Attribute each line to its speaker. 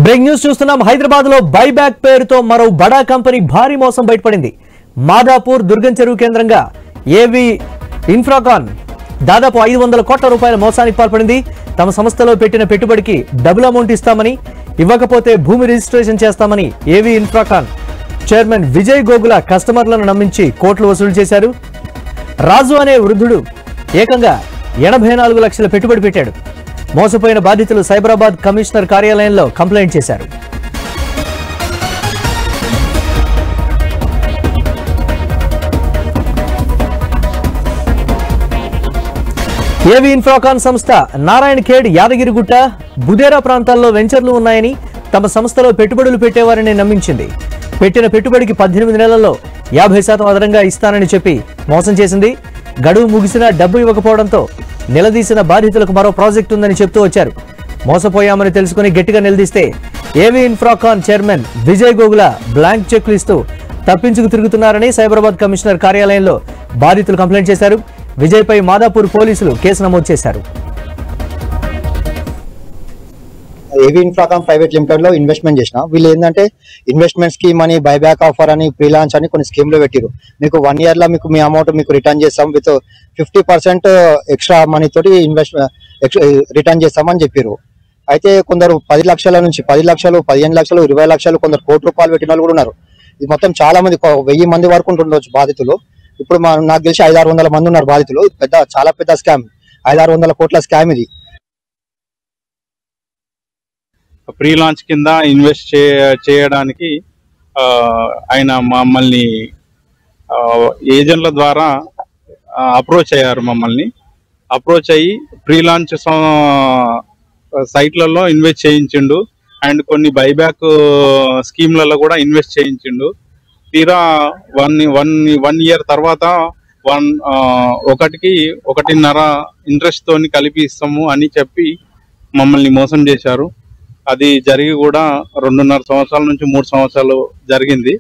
Speaker 1: Break news చూస్తున్నాం. హైదరాబాద్ లో buyback పేరుతో మరో బడా కంపెనీ భారీ మోసం బయటపడింది. మాదాపూర్ దుర్గం చెరువు కేంద్రంగా ఏవి ఇన్ఫ్రాకాన్ దాదాపు 500 కోట్ల రూపాయల మోసానికి పాల్పడింది. తమ సంస్థలో పెట్టిన పెట్టుబడికి డబుల్ అమౌంట్ ఇస్తామని, ఇవ్వకపోతే భూమి రిజిస్ట్రేషన్ చేస్తామని ఏవి ఇన్ఫ్రాకాన్ చైర్మన్ విజయ్ గోగుల కస్టమర్లను నమ్మించి కోట్లు వసూలు చేశారు. రాజు అనే వృద్ధుడు ఏకంగా 84 లక్షల పెట్టుబడి పెట్టాడు. మోసపోయిన బాధితులు సైబరాబాద్ కమిషనర్ కార్యాలయంలో కంప్లైంట్ చేశారు. ఏవి ఇన్ఫ్రాకాన్ సంస్థ నారాయణ ఖేడ్, యాదగిరిగుట్ట, బుదేరా ప్రాంతాల్లో వెంచర్లు ఉన్నాయని, తమ సంస్థలో పెట్టుబడులు పెట్టేవారని నమ్మించింది. పెట్టిన పెట్టుబడికి 18 నెలల్లో 50% అదనంగా ఇస్తానని చెప్పి మోసం చేసింది. గడువు ముగిసినా డబ్బు ఇవ్వకపోవడంతో నిలదీసిన బాధితులకు మరో ప్రాజెక్టు ఉందని చెప్తూ వచ్చారు. మోసపోయామని తెలుసుకుని గట్టిగా నిలదీస్తే ఏవి Infracon chairman Vijay Gogula blank చెక్లు ఇస్తూ తప్పించుకు తిరుగుతున్నారని సైబరాబాద్ కమిషనర్ కార్యాలయంలో బాధితులు కంప్లైంట్ చేశారు. విజయ్ పై మాదాపూర్ పోలీసులు కేసు నమోదు చేశారు.
Speaker 2: ఏవి ఇన్ఫ్రాకాన్ ప్రైవేట్ లిమిటెడ్ లో ఇన్వెస్ట్మెంట్ చేసిన వీళ్ళు ఏంటంటే ఇన్వెస్ట్మెంట్ స్కీమ్ అని, బైబ్యాక్ ఆఫర్ అని, ఫ్రీ లాంచ్ అని కొన్ని స్కీమ్ లో పెట్టిరు. మీకు 1 year లో మీకు మీ అమౌంట్ మీకు రిటర్న్ చేస్తాం విత్ 50% ఎక్స్ట్రా మనీ తోటి రిటర్న్ చేస్తామని చెప్పారు. అయితే కొందరు 10 లక్షల నుంచి 10 లక్షలు, 15 లక్షలు, 20 లక్షలు, కొందరు ₹1 కోటి పెట్టిన వాళ్ళు కూడా ఉన్నారు. ఇది మొత్తం చాలా మంది 1000 మంది వరకు ఉంటుండొచ్చు బాధితులు. ఇప్పుడు నాకు తెలిసి 500-600 మంది ఉన్నారు బాధితులు. చాలా పెద్ద స్కామ్, 500-600 కోట్ల స్కామ్ ఇది.
Speaker 3: ప్రీ లాంచ్ కింద ఇన్వెస్ట్ చేయడానికి ఆయన మమ్మల్ని ఏజెంట్ల ద్వారా అప్రోచ్ అయ్యారు. మమ్మల్ని అప్రోచ్ అయ్యి ప్రీ లాంచ్ సైట్లలో ఇన్వెస్ట్ చేయించిండు అండ్ కొన్ని బైబ్యాక్ స్కీమ్లలో కూడా ఇన్వెస్ట్ చేయించిండు. తీరా 1 year తర్వాత 1.5 ఇంట్రెస్ట్ తోని కలిపి ఇస్తాము అని చెప్పి మమ్మల్ని మోసం చేశారు. అది జరిగి కూడా 2.5 సంవత్సరాల నుంచి 3 సంవత్సరాలు జరిగింది.